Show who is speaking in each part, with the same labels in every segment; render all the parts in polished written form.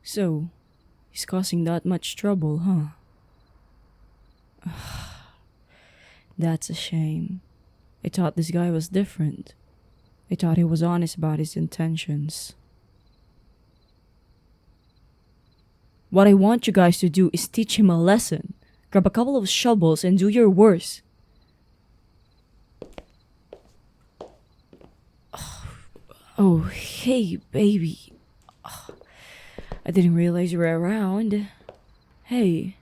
Speaker 1: So, he's causing that much trouble, huh? That's a shame. I thought this guy was different. I thought he was honest about his intentions. What I want you guys to do is teach him a lesson. Grab a couple of shovels and do your worst. Oh, hey, baby. I didn't realize you were around. Hey,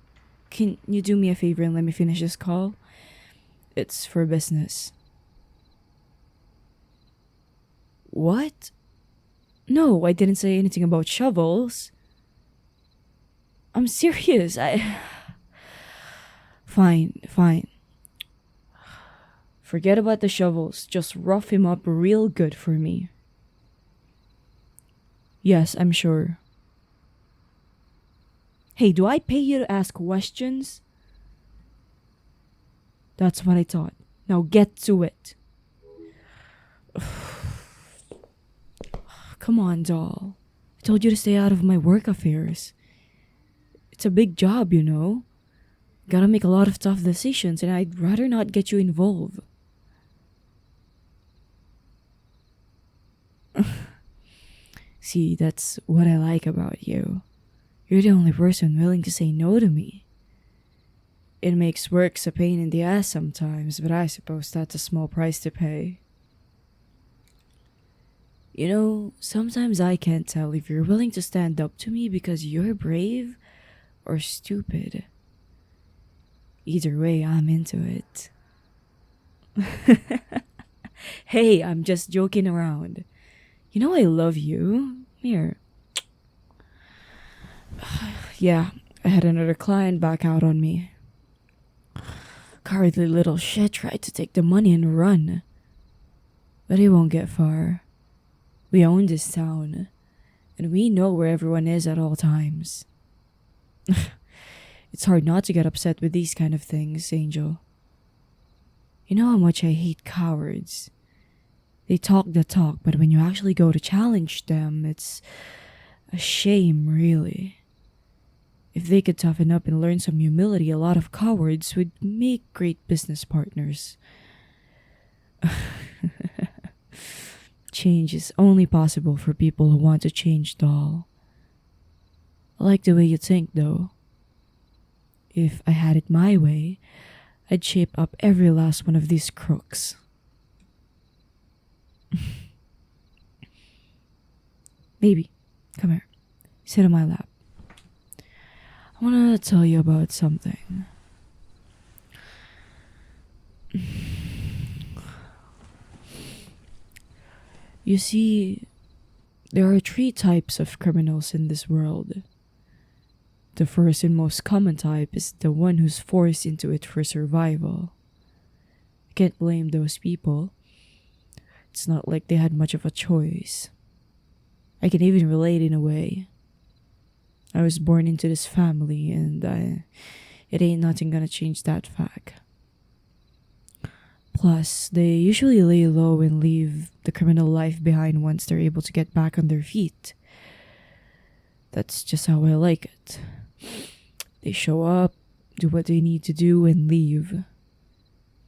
Speaker 1: can you do me a favor and let me finish this call? It's for business. What? No, I didn't say anything about shovels. I'm serious. Fine. Forget about the shovels. Just rough him up real good for me. Yes, I'm sure. Hey, do I pay you to ask questions? That's what I thought. Now get to it. Come on, doll. I told you to stay out of my work affairs. It's a big job, you know. Gotta make a lot of tough decisions, and I'd rather not get you involved. See, that's what I like about you. You're the only person willing to say no to me. It makes work a pain in the ass sometimes, but I suppose that's a small price to pay. You know, sometimes I can't tell if you're willing to stand up to me because you're brave or stupid. Either way, I'm into it. Hey, I'm just joking around. You know I love you. Here. Yeah, I had another client back out on me. Cowardly little shit tried to take the money and run. But he won't get far. We own this town, and we know where everyone is at all times. It's hard not to get upset with these kind of things, Angel. You know how much I hate cowards. They talk the talk, but when you actually go to challenge them, it's a shame, really. If they could toughen up and learn some humility, a lot of cowards would make great business partners. Change is only possible for people who want to change, doll. I like the way you think, though. If I had it my way, I'd shape up every last one of these crooks. Baby, come here. Sit on my lap. I want to tell you about something. You see, there are 3 types of criminals in this world. The first and most common type is the one who's forced into it for survival. I can't blame those people. It's not like they had much of a choice. I can even relate in a way. I was born into this family, and it ain't nothing gonna change that fact. Plus, they usually lay low and leave the criminal life behind once they're able to get back on their feet. That's just how I like it. They show up, do what they need to do, and leave.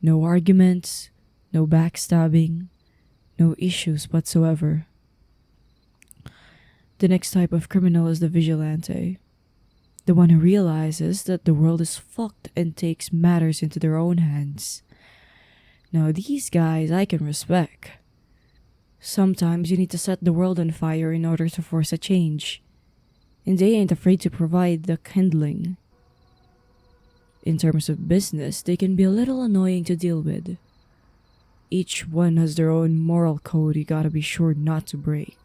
Speaker 1: No arguments, no backstabbing, no issues whatsoever. The next type of criminal is the vigilante. The one who realizes that the world is fucked and takes matters into their own hands. Now these guys I can respect. Sometimes you need to set the world on fire in order to force a change. And they ain't afraid to provide the kindling. In terms of business, they can be a little annoying to deal with. Each one has their own moral code you gotta be sure not to break.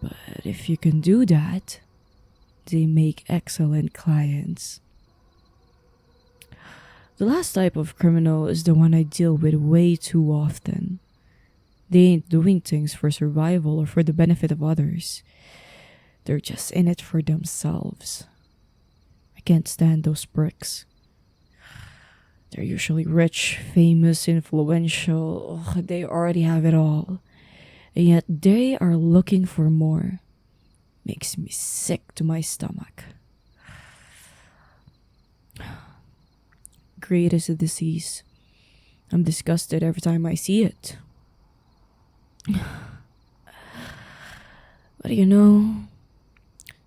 Speaker 1: But if you can do that, they make excellent clients. The last type of criminal is the one I deal with way too often. They ain't doing things for survival or for the benefit of others. They're just in it for themselves. I can't stand those pricks. They're usually rich, famous, influential. They already have it all. And yet they are looking for more. makes me sick to my stomach. Greed is a disease. I'm disgusted every time I see it. But you know,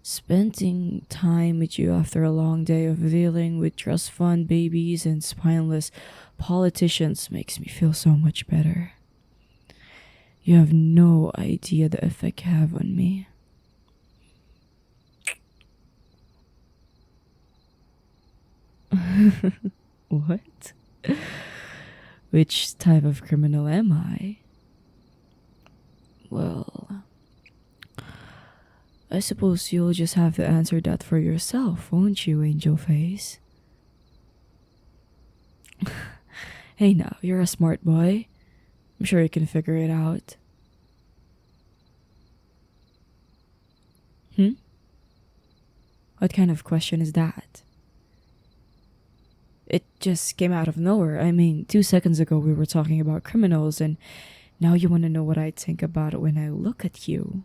Speaker 1: spending time with you after a long day of dealing with trust fund babies and spineless politicians makes me feel so much better. You have no idea the effect you have on me. What? Which type of criminal am I? Well, I suppose you'll just have to answer that for yourself, won't you, Angel Face? Hey now, you're a smart boy. I'm sure you can figure it out. What kind of question is that? It just came out of nowhere. I mean, 2 seconds ago we were talking about criminals, and now you want to know what I think about it when I look at you.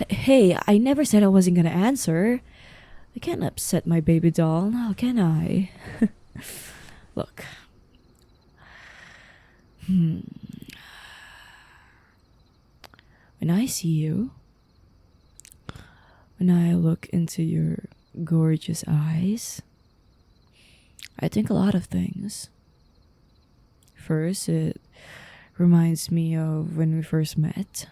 Speaker 1: Hey, I never said I wasn't gonna answer. I can't upset my baby doll now, can I? Look. When I see you, when I look into your gorgeous eyes, I think a lot of things. First, it reminds me of when we first met.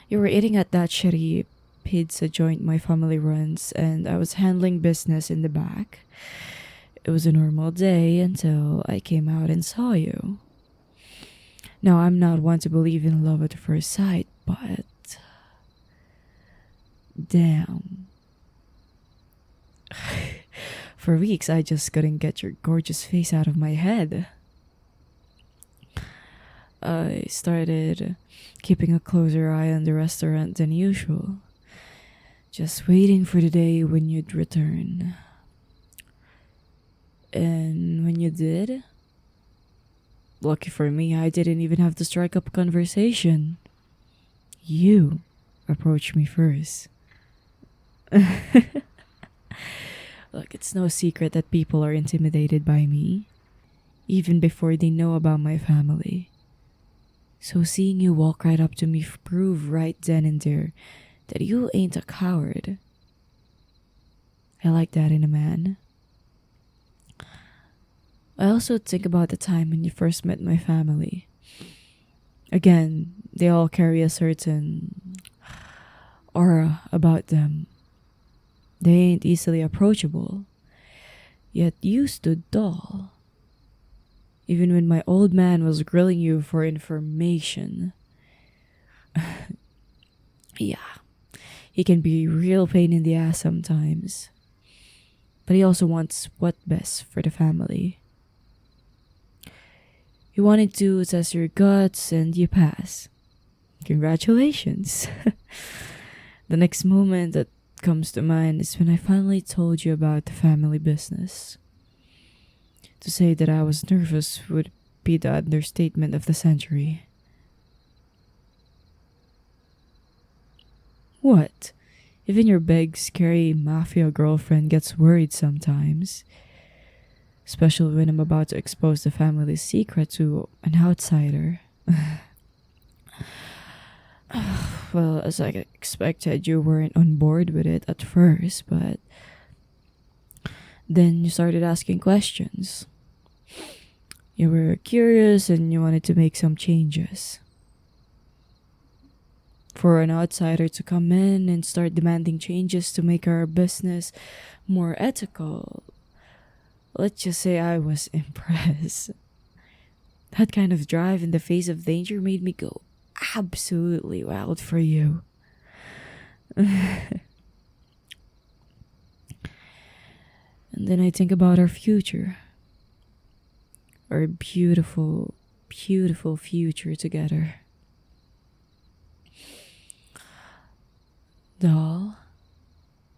Speaker 1: You were eating at that shitty pizza joint my family runs, and I was handling business in the back. It was a normal day until I came out and saw you. Now, I'm not one to believe in love at first sight, but damn. For weeks, I just couldn't get your gorgeous face out of my head. I started keeping a closer eye on the restaurant than usual, just waiting for the day when you'd return. And when you did, lucky for me, I didn't even have to strike up a conversation. You approached me first. Look, it's no secret that people are intimidated by me, even before they know about my family. So seeing you walk right up to me proved right then and there that you ain't a coward. I like that in a man. I also think about the time when you first met my family. Again, they all carry a certain aura about them. They ain't easily approachable. Yet you stood tall. Even when my old man was grilling you for information. Yeah, he can be a real pain in the ass sometimes. But he also wants what's best for the family. You wanted to test your guts and you pass. Congratulations. The next moment that comes to mind is when I finally told you about the family business. To say that I was nervous would be the understatement of the century. What? Even your big, scary Mafia girlfriend gets worried sometimes. Especially when I'm about to expose the family's secret to an outsider. Well, as I expected, you weren't on board with it at first, but then you started asking questions. You were curious and you wanted to make some changes. For an outsider to come in and start demanding changes to make our business more ethical, let's just say I was impressed. That kind of drive in the face of danger made me go absolutely wild for you. And then I think about our future. Our beautiful, beautiful future together. Doll,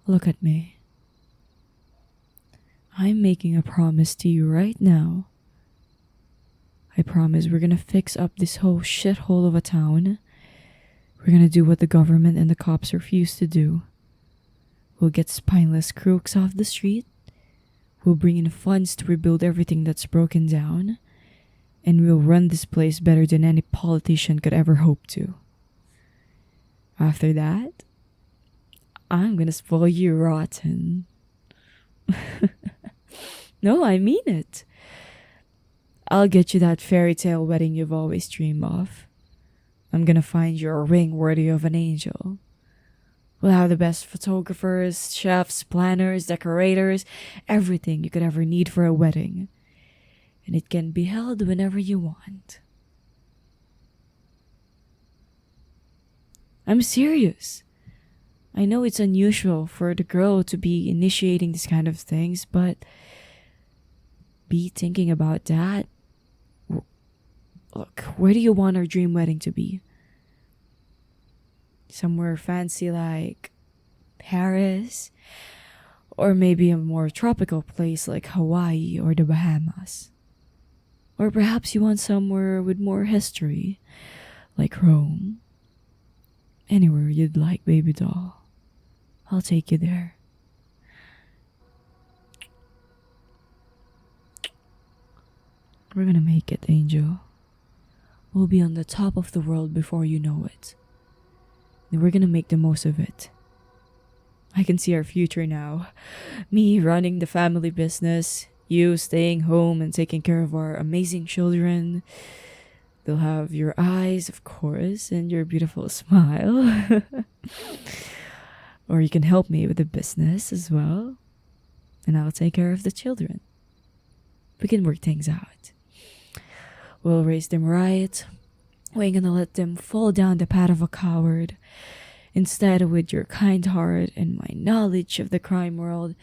Speaker 1: look at me. I'm making a promise to you right now. I promise we're gonna fix up this whole shithole of a town. We're gonna do what the government and the cops refuse to do. We'll get spineless crooks off the street. We'll bring in funds to rebuild everything that's broken down. And we'll run this place better than any politician could ever hope to. After that, I'm gonna spoil you rotten. No, I mean it. I'll get you that fairy tale wedding you've always dreamed of. I'm gonna find you a ring worthy of an angel. We'll have the best photographers, chefs, planners, decorators, everything you could ever need for a wedding. And it can be held whenever you want. I'm serious. I know it's unusual for the girl to be initiating these kind of things, but be thinking about that. Look, where do you want our dream wedding to be? Somewhere fancy like Paris? Or maybe a more tropical place like Hawaii or the Bahamas? Or perhaps you want somewhere with more history, like Rome? Anywhere you'd like, baby doll. I'll take you there. We're gonna make it, Angel. We'll be on the top of the world before you know it. And we're gonna make the most of it. I can see our future now. Me running the family business, you staying home and taking care of our amazing children. They'll have your eyes, of course, and your beautiful smile. Or you can help me with the business as well. And I'll take care of the children. We can work things out. We'll raise them right. We ain't gonna let them fall down the path of a coward. Instead, with your kind heart and my knowledge of the crime world,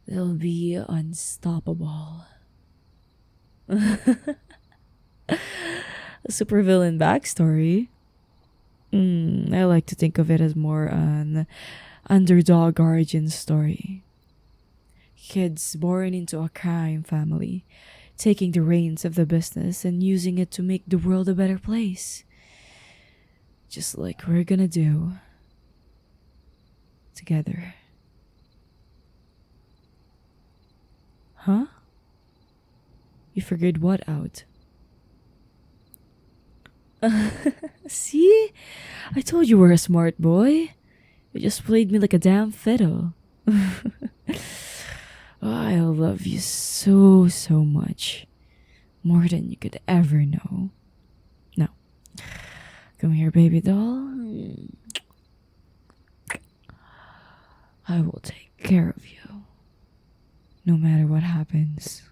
Speaker 1: they'll be unstoppable. A supervillain backstory. I like to think of it as more an underdog origin story. Kids born into a crime family, taking the reins of the business and using it to make the world a better place. Just like we're gonna do. Together. Huh? You figured what out? See? I told you were a smart boy. You just played me like a damn fiddle. I love you so, so much. More than you could ever know. Now, come here, baby doll. I will take care of you. No matter what happens.